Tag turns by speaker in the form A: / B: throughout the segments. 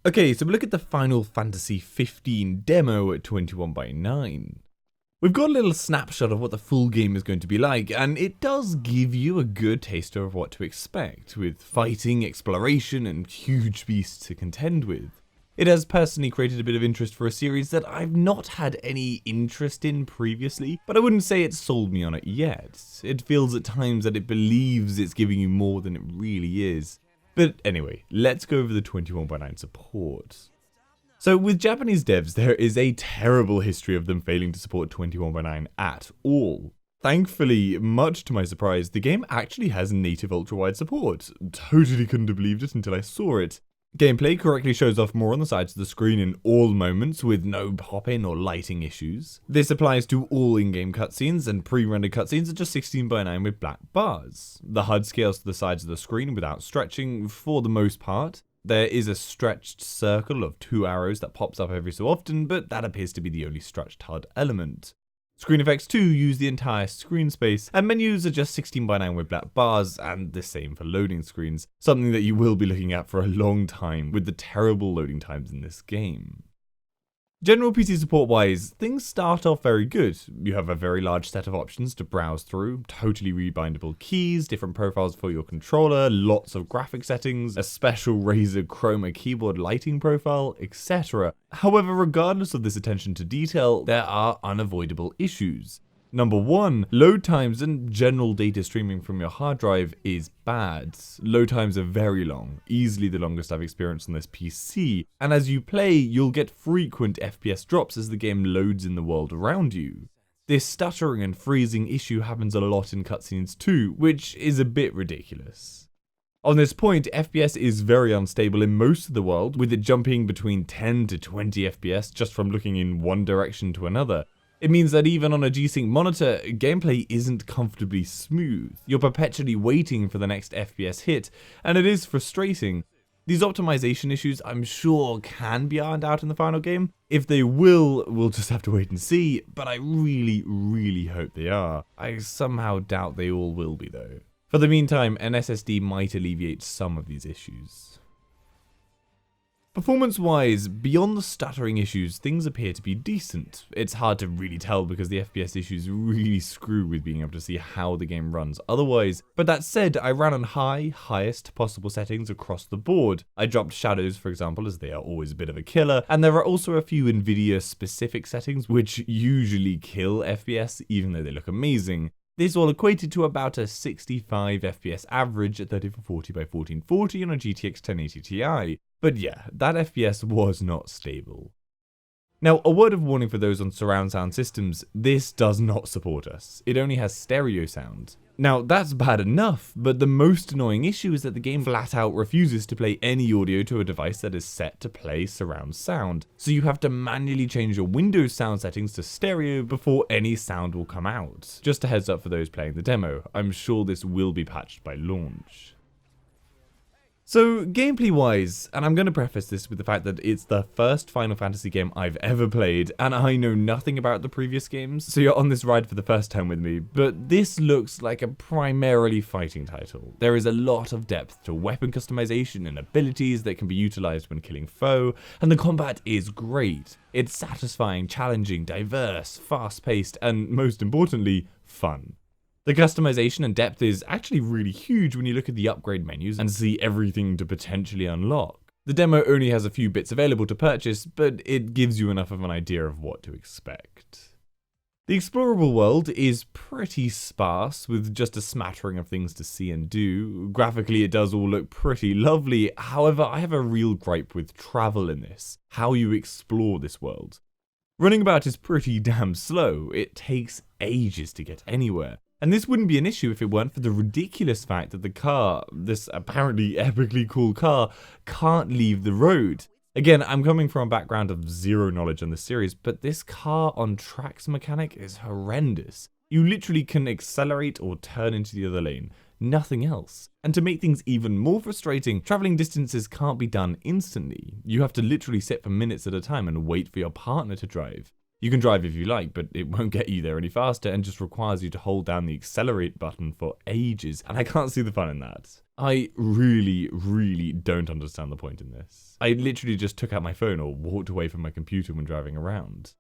A: Okay, so we look at the Final Fantasy 15 demo at 21:9. We've got a little snapshot of what the full game is going to be like, and it does give you a good taster of what to expect, with fighting, exploration, and huge beasts to contend with. It has personally created a bit of interest for a series that I've not had any interest in previously, but I wouldn't say it's sold me on it yet. It feels at times that it believes it's giving you more than it really is. But anyway, let's go over the 21:9 support. So with Japanese devs, there is a terrible history of them failing to support 21:9 at all. Thankfully, much to my surprise, the game actually has native ultra-wide support. Totally couldn't have believed it until I saw it. Gameplay correctly shows off more on the sides of the screen in all moments with no pop-in or lighting issues. This applies to all in-game cutscenes, and pre-rendered cutscenes are just 16:9 with black bars. The HUD scales to the sides of the screen without stretching for the most part. There is a stretched circle of 2 arrows that pops up every so often, but that appears to be the only stretched HUD element. Screen effects too use the entire screen space, and menus are just 16:9 with black bars, and the same for loading screens, something that you will be looking at for a long time with the terrible loading times in this game. General PC support wise, things start off very good. You have a very large set of options to browse through, totally rebindable keys, different profiles for your controller, lots of graphic settings, a special Razer Chroma keyboard lighting profile, etc. However, regardless of this attention to detail, there are unavoidable issues. Number 1, load times and general data streaming from your hard drive is bad. Load times are very long, easily the longest I've experienced on this PC, and as you play, you'll get frequent FPS drops as the game loads in the world around you. This stuttering and freezing issue happens a lot in cutscenes too, which is a bit ridiculous. On this point, FPS is very unstable in most of the world, with it jumping between 10 to 20 FPS just from looking in one direction to another. It means that even on a G-Sync monitor, gameplay isn't comfortably smooth. You're perpetually waiting for the next FPS hit, and it is frustrating. These optimization issues, I'm sure, can be ironed out in the final game. If they will, we'll just have to wait and see, but I really hope they are. I somehow doubt they all will be though. For the meantime, an SSD might alleviate some of these issues. Performance-wise, beyond the stuttering issues, things appear to be decent. It's hard to really tell because the FPS issues really screw with being able to see how the game runs otherwise. But that said, I ran on highest possible settings across the board. I dropped shadows, for example, as they are always a bit of a killer, and there are also a few Nvidia-specific settings which usually kill FPS, even though they look amazing. This all equated to about a 65 FPS average at 3040 by 1440 on a GTX 1080 Ti. But yeah, that FPS was not stable. Now, a word of warning for those on surround sound systems, this does not support us. It only has stereo sound. Now, that's bad enough, but the most annoying issue is that the game flat out refuses to play any audio to a device that is set to play surround sound. So you have to manually change your Windows sound settings to stereo before any sound will come out. Just a heads up for those playing the demo, I'm sure this will be patched by launch. So, gameplay-wise, and I'm going to preface this with the fact that it's the first Final Fantasy game I've ever played, and I know nothing about the previous games, so you're on this ride for the first time with me, but this looks like a primarily fighting title. There is a lot of depth to weapon customization and abilities that can be utilized when killing foe, and the combat is great. It's satisfying, challenging, diverse, fast-paced, and most importantly, fun. The customization and depth is actually really huge when you look at the upgrade menus and see everything to potentially unlock. The demo only has a few bits available to purchase, but it gives you enough of an idea of what to expect. The explorable world is pretty sparse, with just a smattering of things to see and do. Graphically, it does all look pretty lovely, however, I have a real gripe with travel in this, how you explore this world. Running about is pretty damn slow, it takes ages to get anywhere. And this wouldn't be an issue if it weren't for the ridiculous fact that the car, this apparently epically cool car, can't leave the road. Again, I'm coming from a background of zero knowledge on the series, but this car on tracks mechanic is horrendous. You literally can accelerate or turn into the other lane, nothing else. And to make things even more frustrating, traveling distances can't be done instantly. You have to literally sit for minutes at a time and wait for your partner to drive. You can drive if you like, but it won't get you there any faster and just requires you to hold down the accelerate button for ages, and I can't see the fun in that. I really don't understand the point in this. I literally just took out my phone or walked away from my computer when driving around.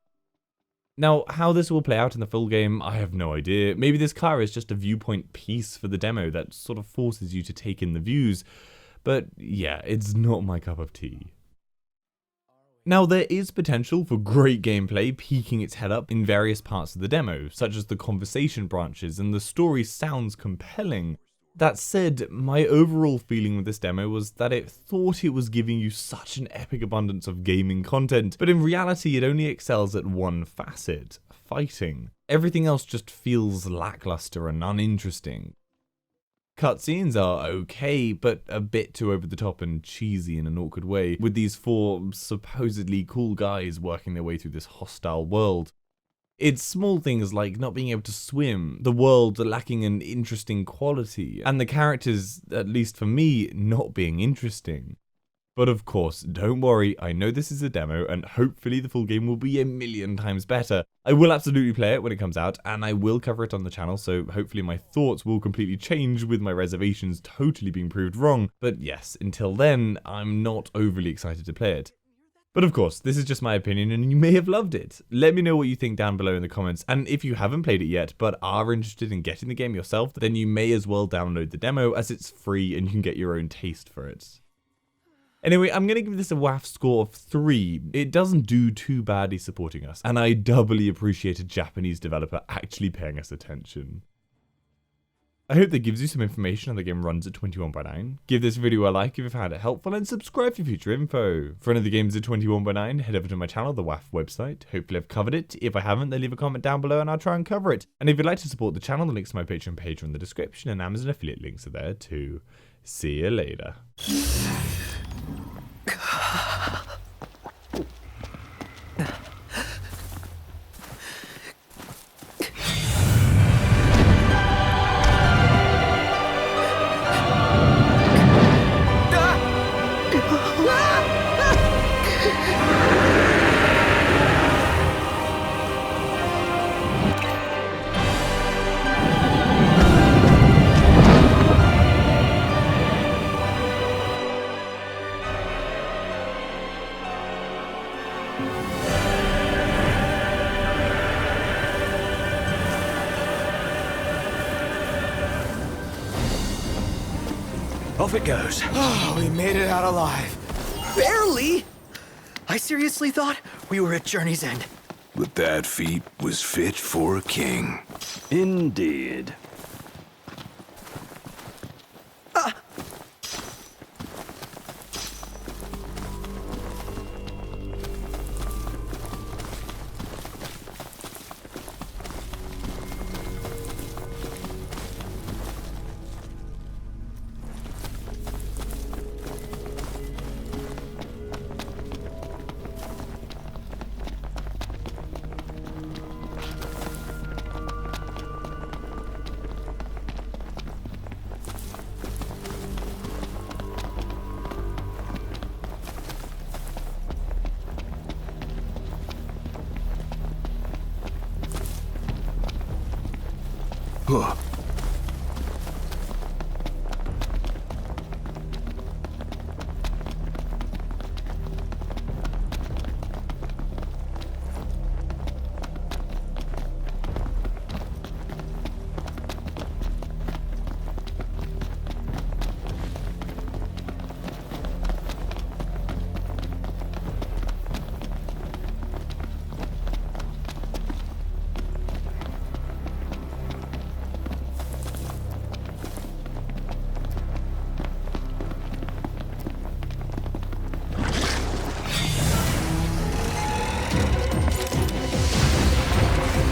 A: Now, how this will play out in the full game, I have no idea. Maybe this car is just a viewpoint piece for the demo that sort of forces you to take in the views, but yeah, it's not my cup of tea. Now, there is potential for great gameplay peeking its head up in various parts of the demo, such as the conversation branches, and the story sounds compelling. That said, my overall feeling with this demo was that it thought it was giving you such an epic abundance of gaming content, but in reality it only excels at one facet: fighting. Everything else just feels lackluster and uninteresting. Cutscenes are okay, but a bit too over the top and cheesy in an awkward way, with these 4 supposedly cool guys working their way through this hostile world. It's small things like not being able to swim, the world lacking an interesting quality, and the characters, at least for me, not being interesting. But of course, don't worry, I know this is a demo, and hopefully the full game will be a million times better. I will absolutely play it when it comes out, and I will cover it on the channel, so hopefully my thoughts will completely change with my reservations totally being proved wrong. But yes, until then, I'm not overly excited to play it. But of course, this is just my opinion and you may have loved it. Let me know what you think down below in the comments, and if you haven't played it yet but are interested in getting the game yourself, then you may as well download the demo as it's free and you can get your own taste for it. Anyway, I'm going to give this a WAF score of 3. It doesn't do too badly supporting us, and I doubly appreciate a Japanese developer actually paying us attention. I hope that gives you some information on the game runs at 21:9. Give this video a like if you found it helpful, and subscribe for future info. For any of the games at 21:9, head over to my channel, the WAF website. Hopefully I've covered it. If I haven't, then leave a comment down below and I'll try and cover it. And if you'd like to support the channel, the links to my Patreon page are in the description, and Amazon affiliate links are there too. See you later.
B: Off it goes.
C: Oh, we made it out alive. Barely! I seriously thought we were at Journey's End.
B: But that feat was fit for a king. Indeed. Huh.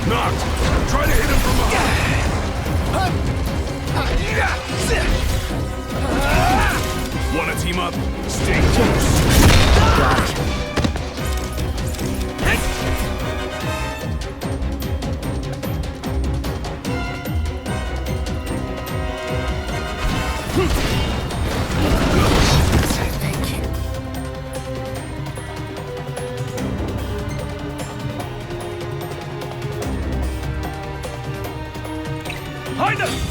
B: Knocked! Try to hit him from behind! Wanna team up? Stay close!
C: Got it.
B: Behind us!